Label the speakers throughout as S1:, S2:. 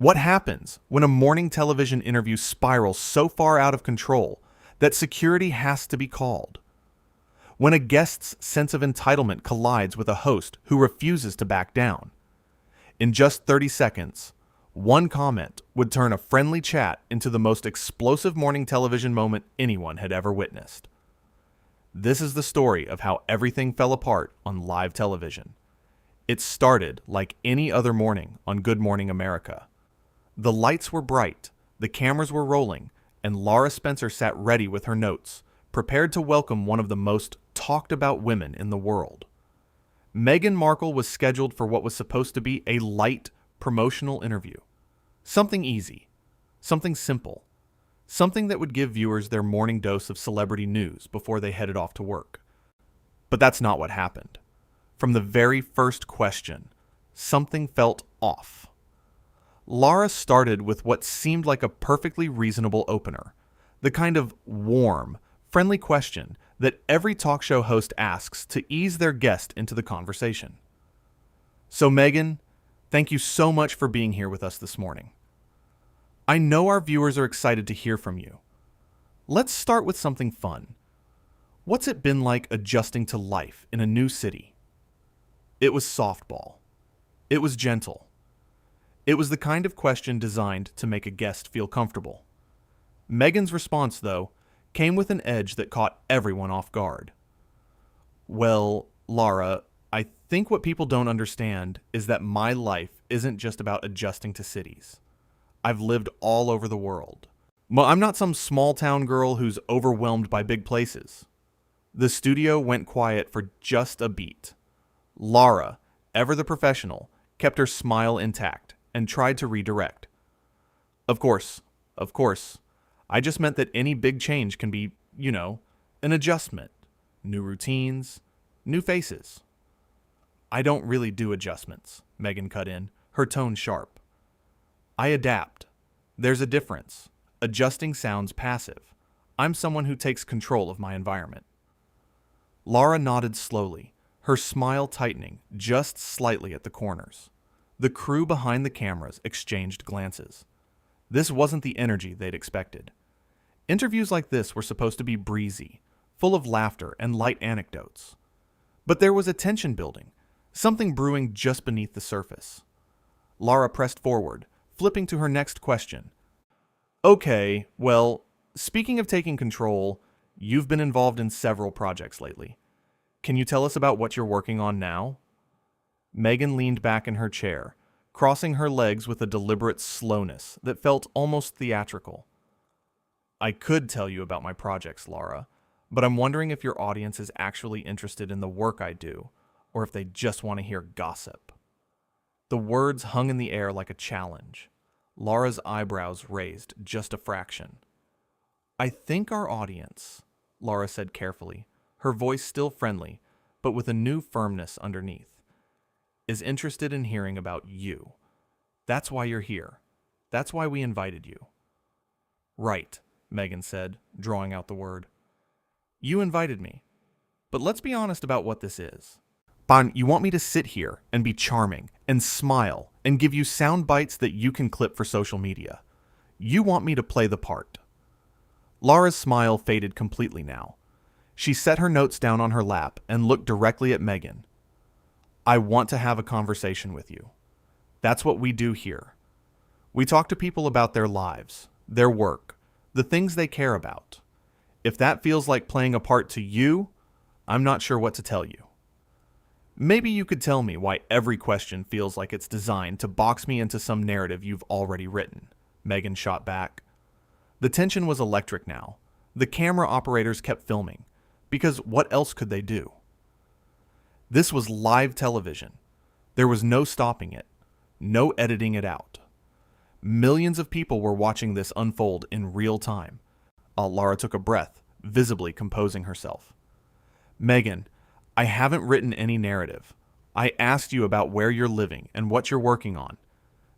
S1: What happens when a morning television interview spirals so far out of control that security has to be called? When a guest's sense of entitlement collides with a host who refuses to back down? In just 30 seconds, one comment would turn a friendly chat into the most explosive morning television moment anyone had ever witnessed. This is the story of how everything fell apart on live television. It started like any other morning on Good Morning America. The lights were bright, the cameras were rolling, and Lara Spencer sat ready with her notes, prepared to welcome one of the most talked about women in the world. Meghan Markle was scheduled for what was supposed to be a light promotional interview. Something easy, something simple, something that would give viewers their morning dose of celebrity news before they headed off to work. But that's not what happened. From the very first question, something felt off. Lara started with what seemed like a perfectly reasonable opener, the kind of warm, friendly question that every talk show host asks to ease their guest into the conversation. So Meghan, thank you so much for being here with us this morning. I know our viewers are excited to hear from you. Let's start with something fun. What's it been like adjusting to life in a new city? It was softball. It was gentle. It was the kind of question designed to make a guest feel comfortable. Meghan's response, though, came with an edge that caught everyone off guard. Well, Lara, I think what people don't understand is that my life isn't just about adjusting to cities. I've lived all over the world. I'm not some small town girl who's overwhelmed by big places. The studio went quiet for just a beat. Lara, ever the professional, kept her smile intact and tried to redirect. Of course, I just meant that any big change can be, an adjustment. New routines, new faces. I don't really do adjustments, Meghan cut in, her tone sharp. I adapt. There's a difference. Adjusting sounds passive. I'm someone who takes control of my environment. Lara nodded slowly, her smile tightening just slightly at the corners. The crew behind the cameras exchanged glances. This wasn't the energy they'd expected. Interviews like this were supposed to be breezy, full of laughter and light anecdotes. But there was a tension building, something brewing just beneath the surface. Lara pressed forward, flipping to her next question. Okay, well, speaking of taking control, you've been involved in several projects lately. Can you tell us about what you're working on now? Meghan leaned back in her chair, crossing her legs with a deliberate slowness that felt almost theatrical. I could tell you about my projects, Lara, but I'm wondering if your audience is actually interested in the work I do, or if they just want to hear gossip. The words hung in the air like a challenge. Lara's eyebrows raised just a fraction. I think our audience, Lara said carefully, her voice still friendly, but with a new firmness underneath, is interested in hearing about you. That's why you're here. That's why we invited you. Right, Meghan said, drawing out the word. You invited me. But let's be honest about what this is. You want me to sit here and be charming and smile and give you sound bites that you can clip for social media. You want me to play the part. Lara's smile faded completely now. She set her notes down on her lap and looked directly at Meghan. I want to have a conversation with you. That's what we do here. We talk to people about their lives, their work, the things they care about. If that feels like playing a part to you, I'm not sure what to tell you. Maybe you could tell me why every question feels like it's designed to box me into some narrative you've already written, Meghan shot back. The tension was electric now. The camera operators kept filming, because what else could they do? This was live television. There was no stopping it, no editing it out. Millions of people were watching this unfold in real time. Lara took a breath, visibly composing herself. Meghan, I haven't written any narrative. I asked you about where you're living and what you're working on.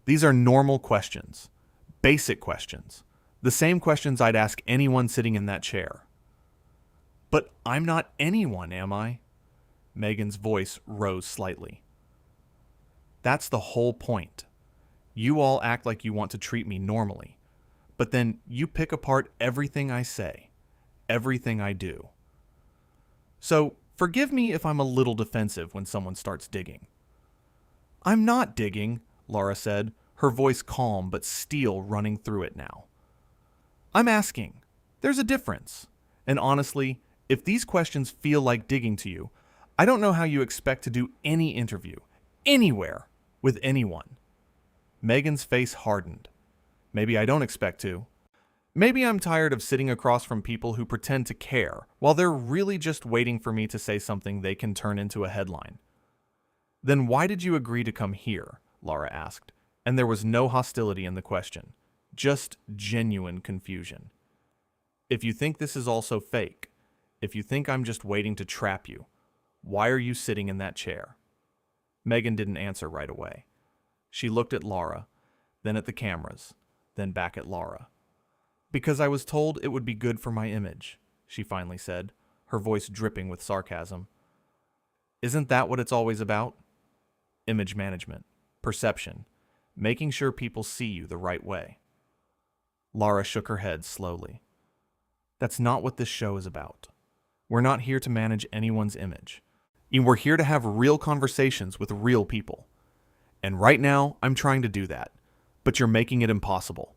S1: These are normal questions, basic questions, the same questions I'd ask anyone sitting in that chair. But I'm not anyone, am I? Meghan's voice rose slightly. That's the whole point. You all act like you want to treat me normally, but then you pick apart everything I say, everything I do. So, forgive me if I'm a little defensive when someone starts digging. I'm not digging, Lara said, her voice calm but steel running through it now. I'm asking. There's a difference. And honestly, if these questions feel like digging to you, I don't know how you expect to do any interview, anywhere, with anyone. Meghan's face hardened. Maybe I don't expect to. Maybe I'm tired of sitting across from people who pretend to care while they're really just waiting for me to say something they can turn into a headline. Then why did you agree to come here? Lara asked, and there was no hostility in the question, just genuine confusion. If you think this is also fake, if you think I'm just waiting to trap you, why are you sitting in that chair? Meghan didn't answer right away. She looked at Lara, then at the cameras, then back at Lara. Because I was told it would be good for my image, she finally said, her voice dripping with sarcasm. Isn't that what it's always about? Image management, perception, making sure people see you the right way. Lara shook her head slowly. That's not what this show is about. We're not here to manage anyone's image. We're here to have real conversations with real people. And right now, I'm trying to do that. But you're making it impossible.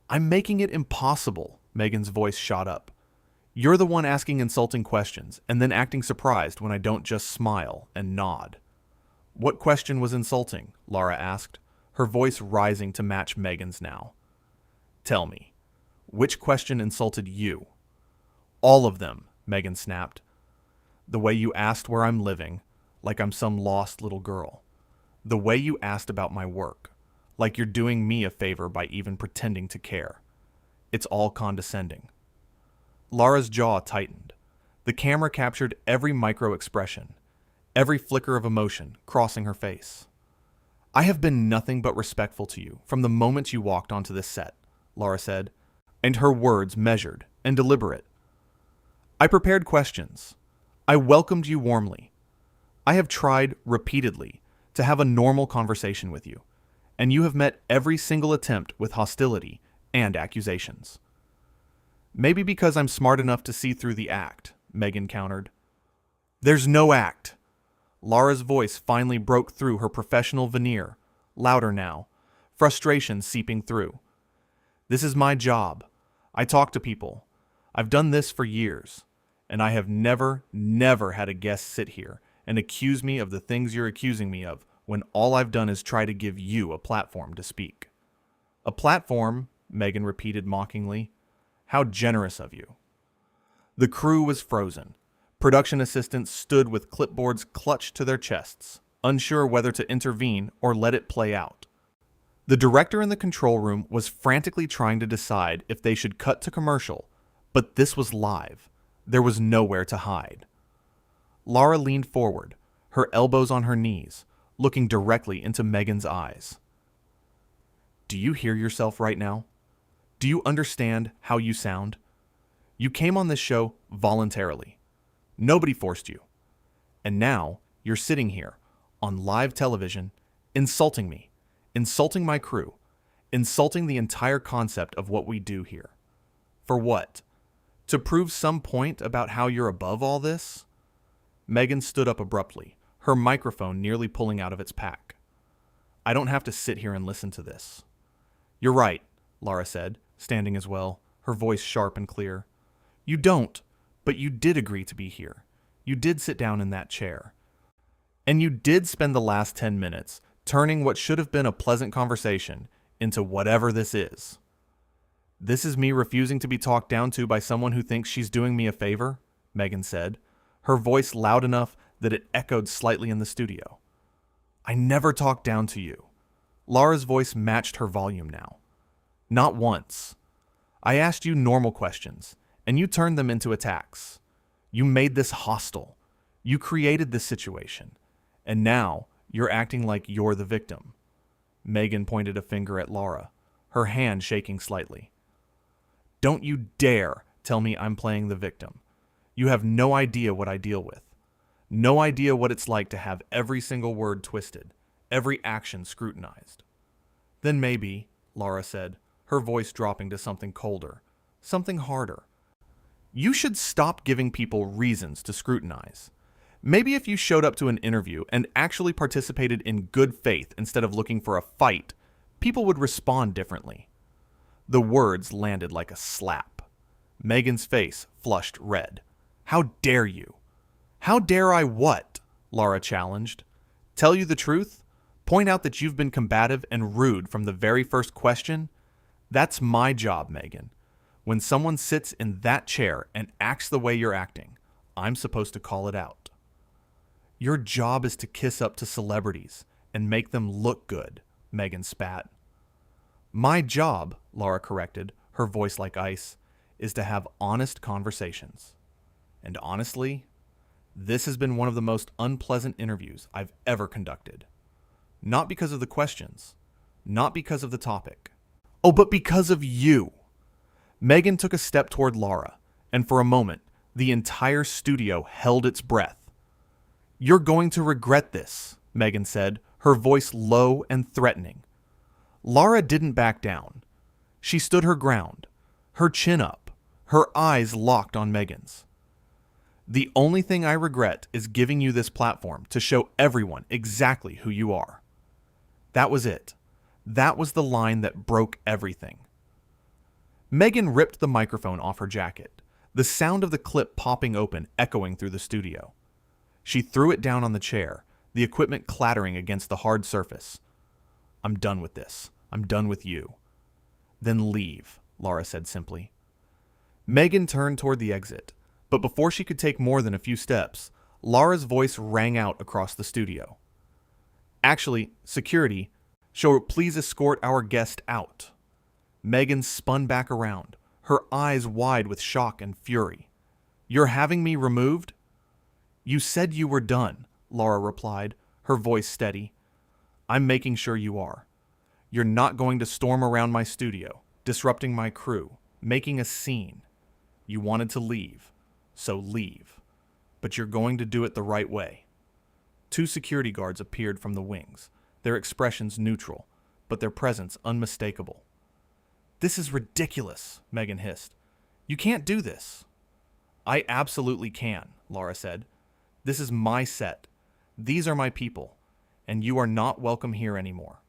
S1: I'm making it impossible, Meghan's voice shot up. You're the one asking insulting questions and then acting surprised when I don't just smile and nod. What question was insulting? Lara asked, her voice rising to match Meghan's now. Tell me, which question insulted you? All of them, Meghan snapped. The way you asked where I'm living, like I'm some lost little girl. The way you asked about my work, like you're doing me a favor by even pretending to care. It's all condescending. Lara's jaw tightened. The camera captured every micro-expression, every flicker of emotion crossing her face. I have been nothing but respectful to you from the moment you walked onto this set, Lara said, and her words measured and deliberate. I prepared questions. I welcomed you warmly. I have tried repeatedly to have a normal conversation with you, and you have met every single attempt with hostility and accusations. Maybe because I'm smart enough to see through the act, Meghan countered. There's no act. Lara's voice finally broke through her professional veneer, louder now, frustration seeping through. This is my job. I talk to people. I've done this for years, and I have never had a guest sit here and accuse me of the things you're accusing me of when all I've done is try to give you a platform to speak. A platform, Meghan repeated mockingly. How generous of you. The crew was frozen. Production assistants stood with clipboards clutched to their chests, unsure whether to intervene or let it play out. The director in the control room was frantically trying to decide if they should cut to commercial, but this was live. There was nowhere to hide. Lara leaned forward, her elbows on her knees, looking directly into Meghan's eyes. Do you hear yourself right now? Do you understand how you sound? You came on this show voluntarily. Nobody forced you. And now you're sitting here on live television insulting me, insulting my crew, insulting the entire concept of what we do here. For what? To prove some point about how you're above all this? Meghan stood up abruptly, her microphone nearly pulling out of its pack. I don't have to sit here and listen to this. You're right, Lara said, standing as well, her voice sharp and clear. You don't, but you did agree to be here. You did sit down in that chair. And you did spend the last 10 minutes turning what should have been a pleasant conversation into whatever this is. This is me refusing to be talked down to by someone who thinks she's doing me a favor, Meghan said, her voice loud enough that it echoed slightly in the studio. I never talked down to you. Lara's voice matched her volume now. Not once. I asked you normal questions, and you turned them into attacks. You made this hostile. You created this situation. And now you're acting like you're the victim. Meghan pointed a finger at Lara, her hand shaking slightly. Don't you dare tell me I'm playing the victim. You have no idea what I deal with. No idea what it's like to have every single word twisted, every action scrutinized. Then maybe, Lara said, her voice dropping to something colder, something harder. You should stop giving people reasons to scrutinize. Maybe if you showed up to an interview and actually participated in good faith instead of looking for a fight, people would respond differently. The words landed like a slap. Meghan's face flushed red. How dare you? How dare I what? Lara challenged. Tell you the truth? Point out that you've been combative and rude from the very first question? That's my job, Meghan. When someone sits in that chair and acts the way you're acting, I'm supposed to call it out. Your job is to kiss up to celebrities and make them look good, Meghan spat. My job, Lara corrected, her voice like ice, is to have honest conversations. And honestly, this has been one of the most unpleasant interviews I've ever conducted. Not because of the questions, not because of the topic. Oh, but because of you. Meghan took a step toward Lara, and for a moment, the entire studio held its breath. You're going to regret this, Meghan said, her voice low and threatening. Lara didn't back down. She stood her ground, her chin up, her eyes locked on Meghan's. The only thing I regret is giving you this platform to show everyone exactly who you are. That was it. That was the line that broke everything. Meghan ripped the microphone off her jacket, the sound of the clip popping open echoing through the studio. She threw it down on the chair, the equipment clattering against the hard surface. I'm done with this. I'm done with you. Then leave, Lara said simply. Meghan turned toward the exit, but before she could take more than a few steps, Lara's voice rang out across the studio. Actually, security, please escort our guest out. Meghan spun back around, her eyes wide with shock and fury. You're having me removed? You said you were done, Lara replied, her voice steady. I'm making sure you are. You're not going to storm around my studio, disrupting my crew, making a scene. You wanted to leave, so leave. But you're going to do it the right way. 2 security guards appeared from the wings, their expressions neutral, but their presence unmistakable. This is ridiculous, Meghan hissed. You can't do this. I absolutely can, Lara said. This is my set. These are my people, and you are not welcome here anymore.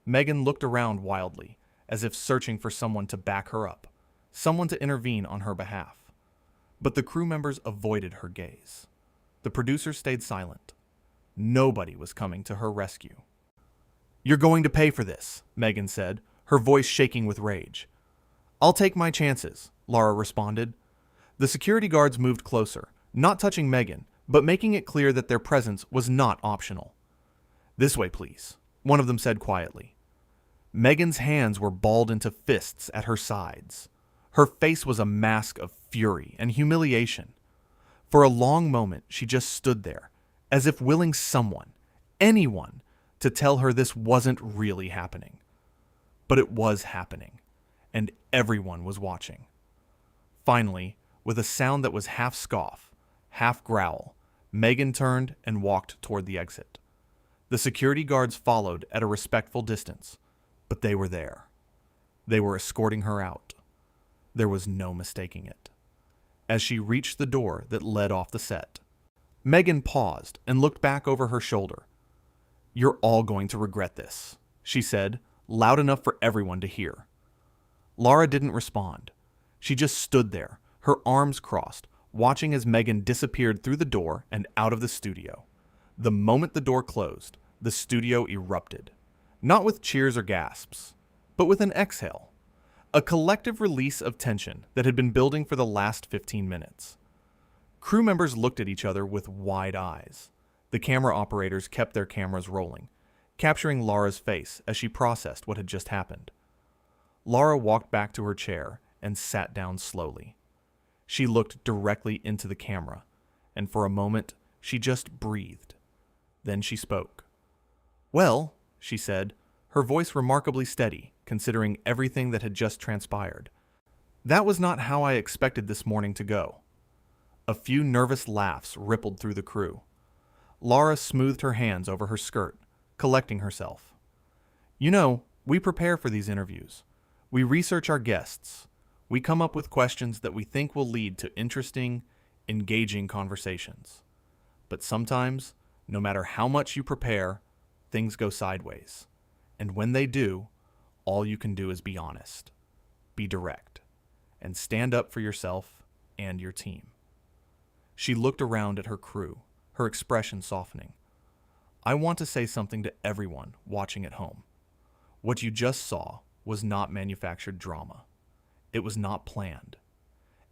S1: Meghan looked around wildly, as if searching for someone to back her up, someone to intervene on her behalf. But the crew members avoided her gaze. The producers stayed silent. Nobody was coming to her rescue. You're going to pay for this, Meghan said, her voice shaking with rage. I'll take my chances, Lara responded. The security guards moved closer, not touching Meghan, but making it clear that their presence was not optional. This way, please, one of them said quietly. Meghan's hands were balled into fists at her sides. Her face was a mask of fury and humiliation. For a long moment, she just stood there, as if willing someone, anyone, to tell her this wasn't really happening. But it was happening, and everyone was watching. Finally, with a sound that was half scoff, half growl, Meghan turned and walked toward the exit. The security guards followed at a respectful distance, but they were there. They were escorting her out. There was no mistaking it. As she reached the door that led off the set, Meghan paused and looked back over her shoulder. You're all going to regret this, she said, loud enough for everyone to hear. Lara didn't respond. She just stood there, her arms crossed, watching as Meghan disappeared through the door and out of the studio. The moment the door closed, the studio erupted. Not with cheers or gasps, but with an exhale. A collective release of tension that had been building for the last 15 minutes. Crew members looked at each other with wide eyes. The camera operators kept their cameras rolling, capturing Lara's face as she processed what had just happened. Lara walked back to her chair and sat down slowly. She looked directly into the camera, and for a moment, she just breathed. Then she spoke. Well, she said, her voice remarkably steady, considering everything that had just transpired. That was not how I expected this morning to go. A few nervous laughs rippled through the crew. Lara smoothed her hands over her skirt, collecting herself. You know, We prepare for these interviews. We research our guests. We come up with questions that we think will lead to interesting, engaging conversations. But sometimes, no matter how much you prepare, things go sideways. And when they do, all you can do is be honest, be direct, and stand up for yourself and your team. She looked around at her crew, her expression softening. I want to say something to everyone watching at home. What you just saw was not manufactured drama. It was not planned.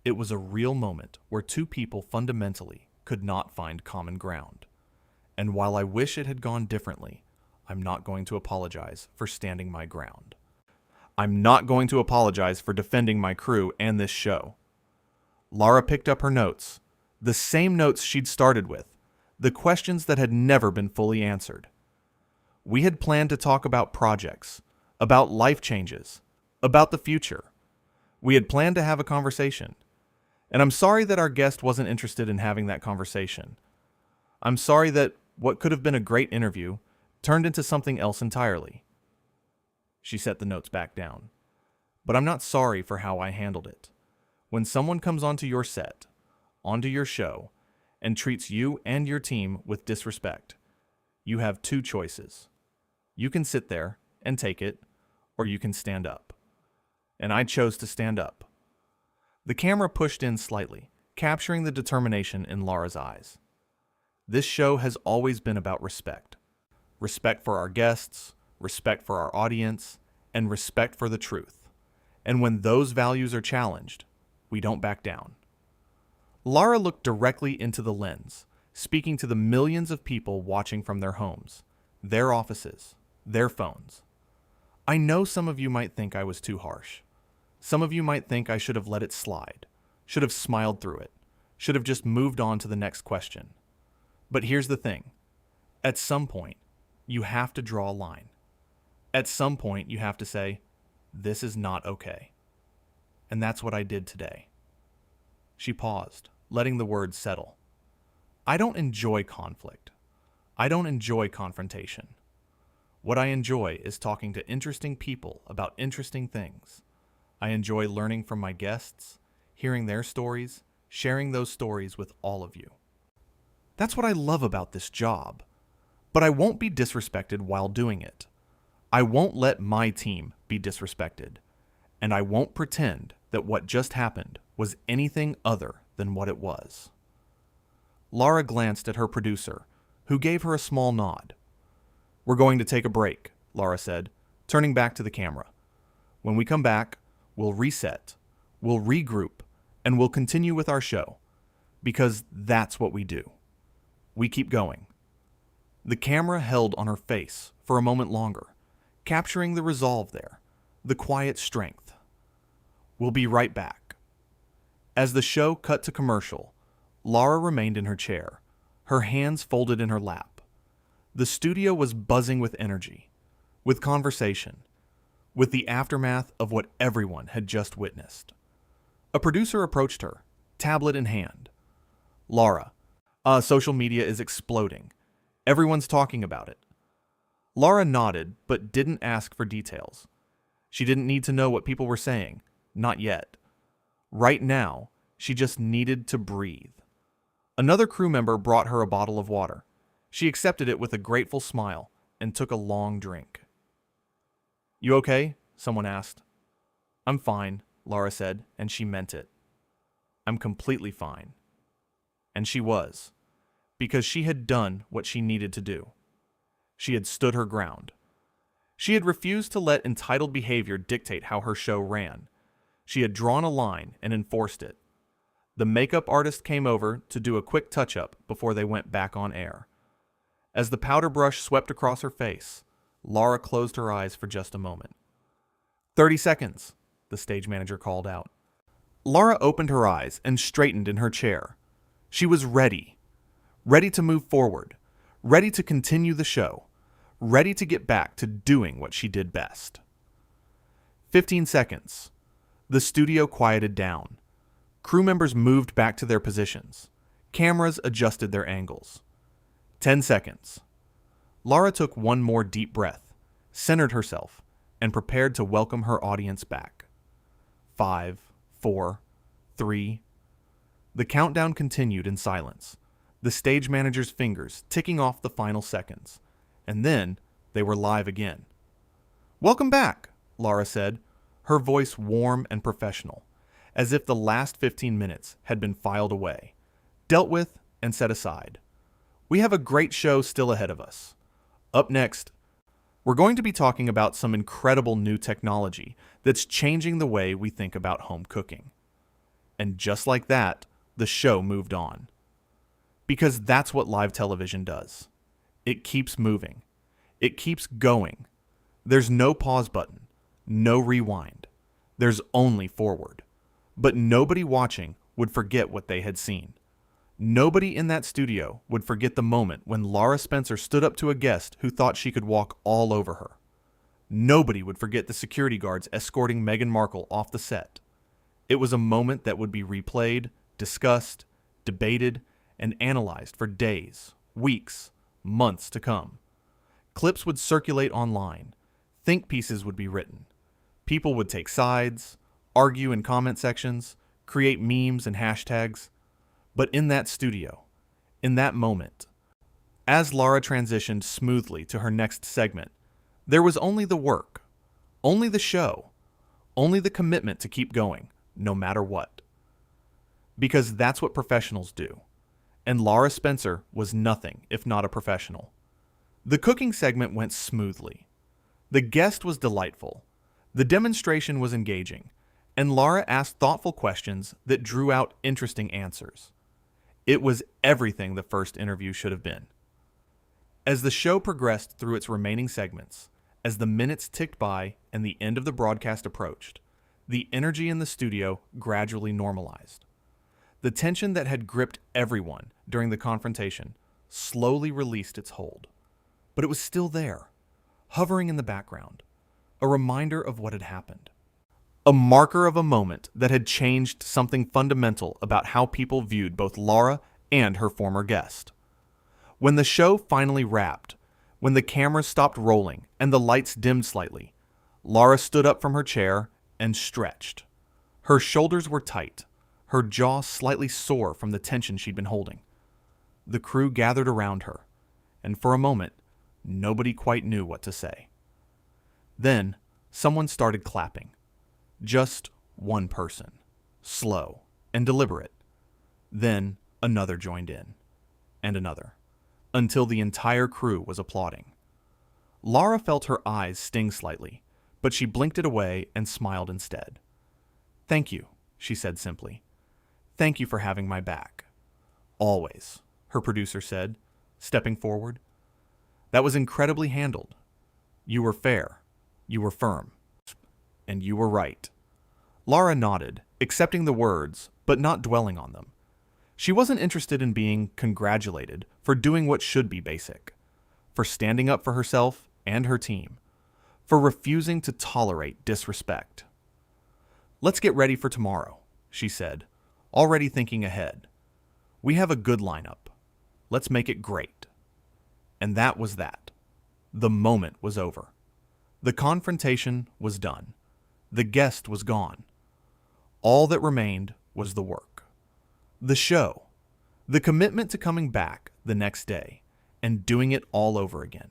S1: It was a real moment where two people fundamentally could not find common ground. And while I wish it had gone differently, I'm not going to apologize for standing my ground. I'm not going to apologize for defending my crew and this show. Lara picked up her notes, the same notes she'd started with, the questions that had never been fully answered. We had planned to talk about projects, about life changes, about the future. We had planned to have a conversation. And I'm sorry that our guest wasn't interested in having that conversation. I'm sorry that what could have been a great interview turned into something else entirely. She set the notes back down. But I'm not sorry for how I handled it. When someone comes onto your set, onto your show, and treats you and your team with disrespect, you have two choices. You can sit there and take it, or you can stand up. And I chose to stand up. The camera pushed in slightly, capturing the determination in Lara's eyes. This show has always been about respect. Respect for our guests, respect for our audience, and respect for the truth. And when those values are challenged, we don't back down. Lara looked directly into the lens, speaking to the millions of people watching from their homes, their offices, their phones. I know some of you might think I was too harsh. Some of you might think I should have let it slide, should have smiled through it, should have just moved on to the next question. But here's the thing. At some point, you have to draw a line. At some point, you have to say, this is not okay. And that's what I did today. She paused, letting the words settle. I don't enjoy conflict. I don't enjoy confrontation. What I enjoy is talking to interesting people about interesting things. I enjoy learning from my guests, hearing their stories, sharing those stories with all of you. That's what I love about this job. But I won't be disrespected while doing it. I won't let my team be disrespected. And I won't pretend that what just happened was anything other than what it was. Lara glanced at her producer, who gave her a small nod. We're going to take a break, Lara said, turning back to the camera. When we come back, we'll reset, we'll regroup, and we'll continue with our show. Because that's what we do. We keep going. The camera held on her face for a moment longer, capturing the resolve there, the quiet strength. We'll be right back. As the show cut to commercial, Lara remained in her chair, her hands folded in her lap. The studio was buzzing with energy, with conversation, with the aftermath of what everyone had just witnessed. A producer approached her, tablet in hand. Lara, social media is exploding. Everyone's talking about it. Lara nodded, but didn't ask for details. She didn't need to know what people were saying, not yet. Right now, she just needed to breathe. Another crew member brought her a bottle of water. She accepted it with a grateful smile and took a long drink. You okay? Someone asked. I'm fine, Lara said, and she meant it. I'm completely fine. And she was, because she had done what she needed to do. She had stood her ground. She had refused to let entitled behavior dictate how her show ran. She had drawn a line and enforced it. The makeup artist came over to do a quick touch-up before they went back on air. As the powder brush swept across her face, Lara closed her eyes for just a moment. 30 seconds, the stage manager called out. Lara opened her eyes and straightened in her chair. She was ready. Ready to move forward. Ready to continue the show. Ready to get back to doing what she did best. 15 seconds. The studio quieted down. Crew members moved back to their positions. Cameras adjusted their angles. 10 seconds. Lara took one more deep breath, centered herself, and prepared to welcome her audience back. 5, 4, 3. The countdown continued in silence, the stage manager's fingers ticking off the final seconds. And then they were live again. "Welcome back," Lara said, her voice warm and professional, as if the last 15 minutes had been filed away, dealt with, and set aside. "We have a great show still ahead of us. Up next, we're going to be talking about some incredible new technology that's changing the way we think about home cooking." And just like that, the show moved on. Because that's what live television does. It keeps moving. It keeps going. There's no pause button, no rewind. There's only forward. But nobody watching would forget what they had seen. Nobody in that studio would forget the moment when Lara Spencer stood up to a guest who thought she could walk all over her. Nobody would forget the security guards escorting Meghan Markle off the set. It was a moment that would be replayed, discussed, debated, and analyzed for days, weeks, months to come. Clips would circulate online. Think pieces would be written. People would take sides, argue in comment sections, create memes and hashtags. But in that studio, in that moment, as Lara transitioned smoothly to her next segment, there was only the work, only the show, only the commitment to keep going, no matter what. Because that's what professionals do. And Lara Spencer was nothing if not a professional. The cooking segment went smoothly. The guest was delightful. The demonstration was engaging. And Lara asked thoughtful questions that drew out interesting answers. It was everything the first interview should have been. As the show progressed through its remaining segments, as the minutes ticked by and the end of the broadcast approached, the energy in the studio gradually normalized. The tension that had gripped everyone during the confrontation slowly released its hold. But it was still there, hovering in the background, a reminder of what had happened. A marker of a moment that had changed something fundamental about how people viewed both Lara and her former guest. When the show finally wrapped, when the cameras stopped rolling and the lights dimmed slightly, Lara stood up from her chair and stretched. Her shoulders were tight, her jaw slightly sore from the tension she'd been holding. The crew gathered around her, and for a moment, nobody quite knew what to say. Then, someone started clapping. Just one person, slow and deliberate. Then another joined in, and another, until the entire crew was applauding. Lara felt her eyes sting slightly, but she blinked it away and smiled instead. "Thank you," she said simply. "Thank you for having my back." "Always," her producer said, stepping forward. "That was incredibly handled. You were fair, you were firm, and you were right." Lara nodded, accepting the words, but not dwelling on them. She wasn't interested in being congratulated for doing what should be basic, for standing up for herself and her team, for refusing to tolerate disrespect. "Let's get ready for tomorrow," she said, already thinking ahead. "We have a good lineup. Let's make it great." And that was that. The moment was over. The confrontation was done. The guest was gone. All that remained was the work. The show. The commitment to coming back the next day and doing it all over again.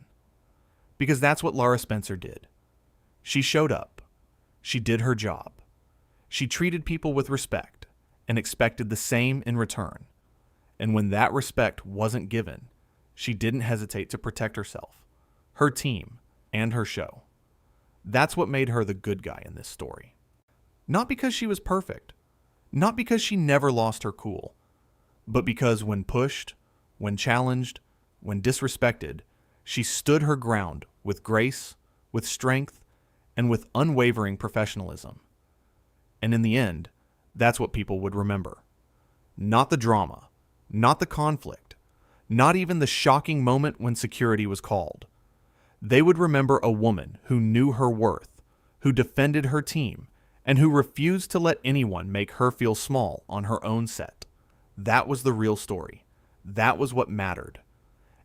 S1: Because that's what Lara Spencer did. She showed up. She did her job. She treated people with respect and expected the same in return. And when that respect wasn't given, she didn't hesitate to protect herself, her team, and her show. That's what made her the good guy in this story. Not because she was perfect, not because she never lost her cool, but because when pushed, when challenged, when disrespected, she stood her ground with grace, with strength, and with unwavering professionalism. And in the end, that's what people would remember. Not the drama, not the conflict, not even the shocking moment when security was called. They would remember a woman who knew her worth, who defended her team, and who refused to let anyone make her feel small on her own set. That was the real story. That was what mattered.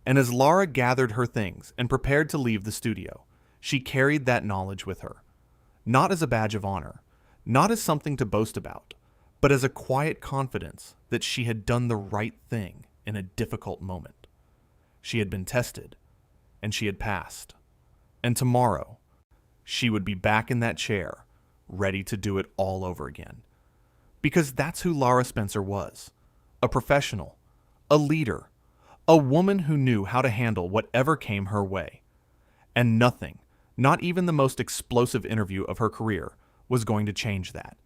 S1: And as Lara gathered her things and prepared to leave the studio, She carried that knowledge with her, not as a badge of honor, not as something to boast about, but as a quiet confidence that she had done the right thing in a difficult moment. She had been tested, and she had passed. And tomorrow, she would be back in that chair, ready to do it all over again. Because that's who Lara Spencer was. A professional, a leader, a woman who knew how to handle whatever came her way. And nothing, not even the most explosive interview of her career, was going to change that.